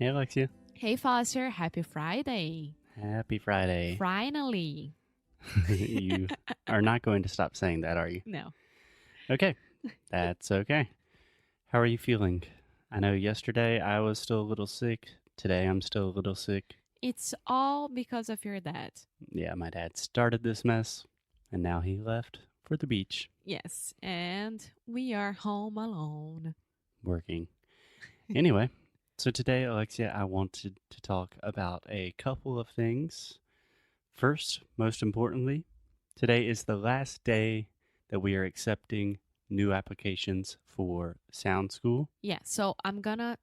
Hey, Alexia. Hey, Foster. Happy Friday. Happy Friday. Finally. You are not going to stop saying that, are you? No. Okay. That's okay. How are you feeling? I know yesterday I was still a little sick. Today I'm still a little sick. It's all because of your dad. Yeah, my dad started this mess, and now he left for the beach. Yes, and we are home alone. Working. Anyway, so today, Alexia, I wanted to talk about a couple of things. First, most importantly, today is the last day that we are accepting new applications for Sound School. Yeah, so I'm gonna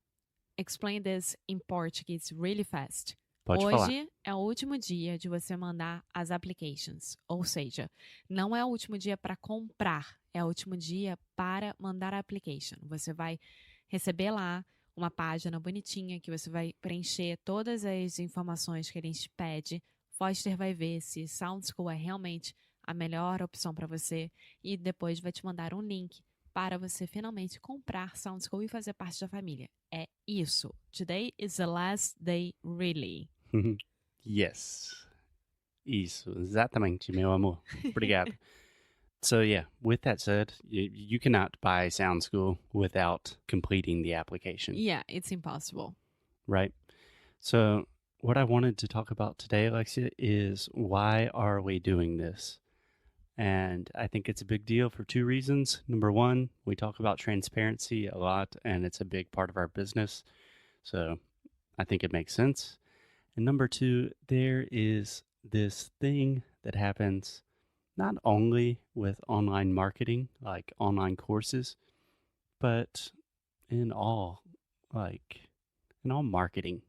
explain this in Portuguese really fast. Pode falar. Hoje é o último dia de você mandar as applications. Ou seja, não é o último dia para comprar, é o último dia para mandar a application. Você vai receber lá uma página bonitinha que você vai preencher todas as informações que a gente pede. Foster vai ver se Sound School é realmente a melhor opção para você e depois vai te mandar um link para você finalmente comprar Sound School e fazer parte da família. É isso. Today is the last day, really. Yes. Isso, exatamente, meu amor. Obrigado. So yeah, with that said, you cannot buy Sound School without completing the application. Yeah, it's impossible. Right? So what I wanted to talk about today, Alexia, is why are we doing this? And I think it's a big deal for two reasons. Number one, we talk about transparency a lot, and it's a big part of our business. So I think it makes sense. And number two, there is this thing that happens not only with online marketing, like online courses, but in all marketing.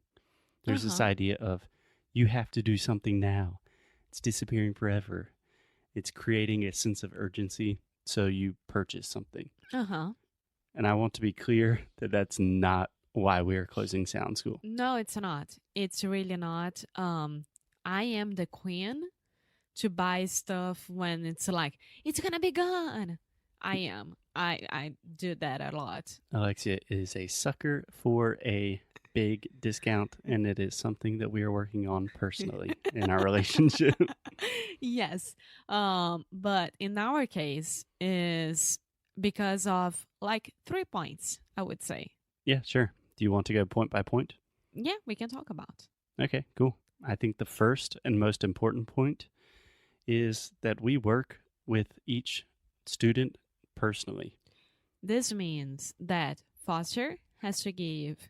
There's this idea of you have to do something now. It's disappearing forever. It's creating a sense of urgency, so you purchase something. And I want to be clear that that's not why we are closing Sound School. No, it's not. It's really not. I am the queen to buy stuff when it's like, it's gonna be gone. I am. I do that a lot. Alexia is a sucker for a big discount, and it is something that we are working on personally in our relationship. Yes. But in our case is because of like 3 points, I would say. Yeah, sure. Do you want to go point by point? Yeah, we can talk about. Okay, cool. I think the first and most important point is that we work with each student personally. This means that Foster has to give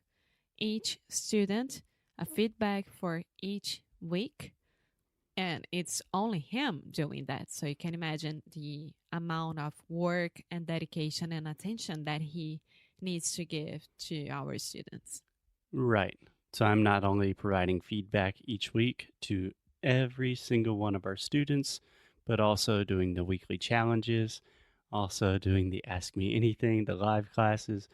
each student a feedback for each week, and it's only him doing that. So you can imagine the amount of work and dedication and attention that he needs to give to our students. Right. So I'm not only providing feedback each week to every single one of our students, but also doing the weekly challenges, also doing the Ask Me Anything, the live classes,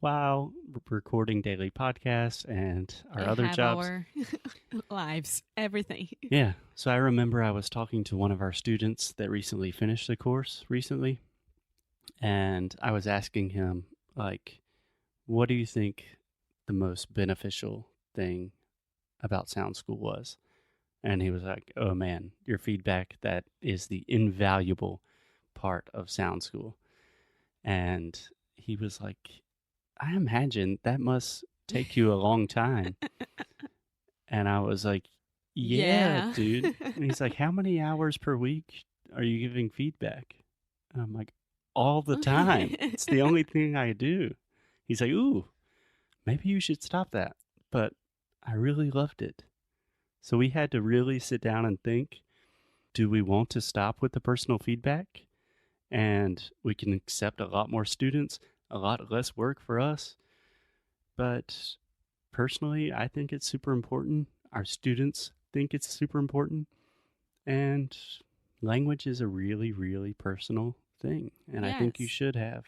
while recording daily podcasts and our other jobs. Our lives, everything. Yeah. So I remember I was talking to one of our students that recently finished the course recently, and I was asking him, like, what do you think the most beneficial thing about Sound School was? And he was like, oh man, your feedback, that is the invaluable part of Sound School. And he was like, I imagine that must take you a long time. And I was like, yeah, dude. And he's like, how many hours per week are you giving feedback? And I'm like, all the time. It's the only thing I do. He's like, ooh, maybe you should stop that. But I really loved it. So we had to really sit down and think, do we want to stop with the personal feedback? And we can accept a lot more students, a lot less work for us. But personally, I think it's super important. Our students think it's super important. And language is a really, really personal thing. And I think you should have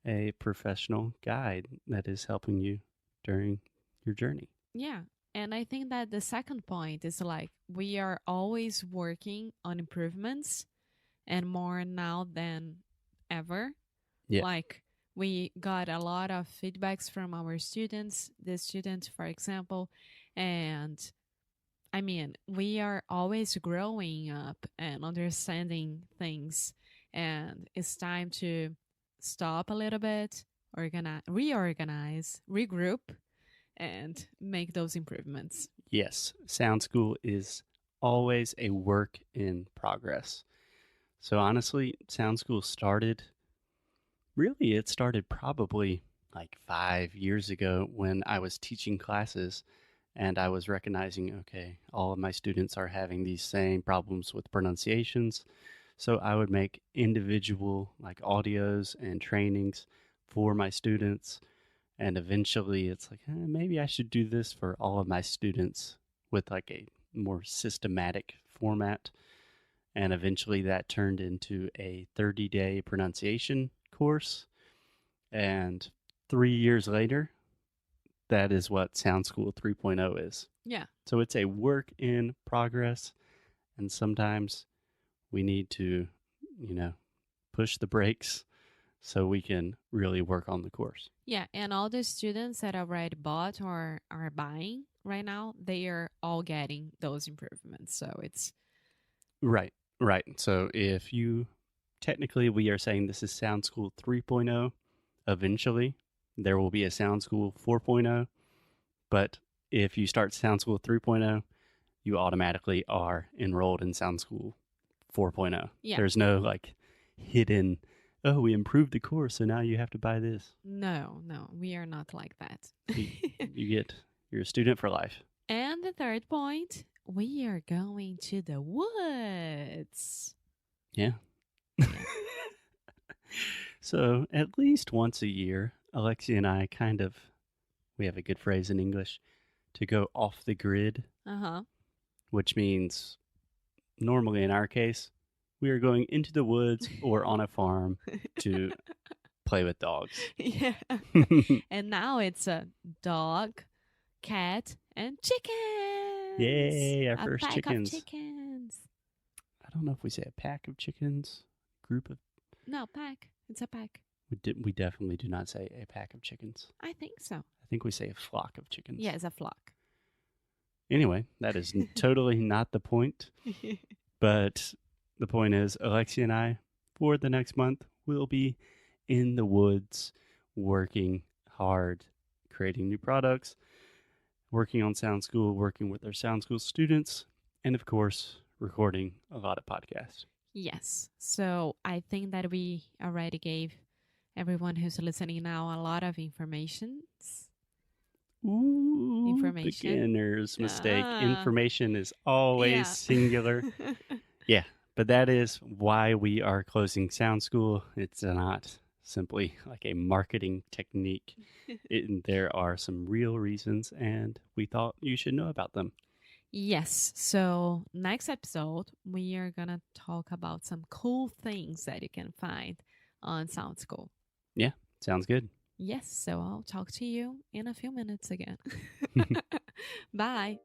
a professional guide that is helping you during your journey. Yeah. And I think that the second point is like, we are always working on improvements and more now than ever. Yeah. Like, We got a lot of feedbacks from our students, the students, for example, and I mean, we are always growing up and understanding things, and it's time to stop a little bit, reorganize, regroup, and make those improvements. Yes, Sound School is always a work in progress. So honestly, Sound School it started probably like 5 years ago when I was teaching classes and I was recognizing, okay, all of my students are having these same problems with pronunciations. So I would make individual like audios and trainings for my students. And eventually it's like, maybe I should do this for all of my students with like a more systematic format. And eventually that turned into a 30-day pronunciation course. And 3 years later, that is what Sound School 3.0 is. Yeah. So it's a work in progress. And sometimes we need to, push the brakes so we can really work on the course. Yeah, and all the students that already bought or are buying right now, they are all getting those improvements. So it's Right. So if you technically we are saying this is Sound School 3.0, eventually there will be a Sound School 4.0, but if you start Sound School 3.0, you automatically are enrolled in Sound School 4.0. Yeah. There's no like hidden, oh, we improved the course, so now you have to buy this. No, we are not like that. You're a student for life. And the third point, we are going to the woods. Yeah. So at least once a year, Alexia and I we have a good phrase in English, to go off the grid. Uh-huh. Which means normally in our case, we are going into the woods or on a farm to play with dogs. Yeah. And now it's a dog, cat, and chickens. Yay, our a first pack chickens. Of chickens. I don't know if we say a pack of chickens, group of. No, pack. It's a pack. We definitely do not say a pack of chickens. I think so. I think we say a flock of chickens. Yeah, it's a flock. Anyway, that is totally not the point. But the point is, Alexia and I, for the next month, will be in the woods, working hard, creating new products, working on Sound School, working with our Sound School students, and of course, recording a lot of podcasts. Yes. So I think that we already gave everyone who's listening now a lot of information. Beginner's mistake. Information is always singular. Yeah, but that is why we are closing Sound School. It's not simply like a marketing technique. There are some real reasons, and we thought you should know about them. Yes. So next episode, we are going to talk about some cool things that you can find on Sound School. Yeah, sounds good. Yes. So I'll talk to you in a few minutes again. Bye.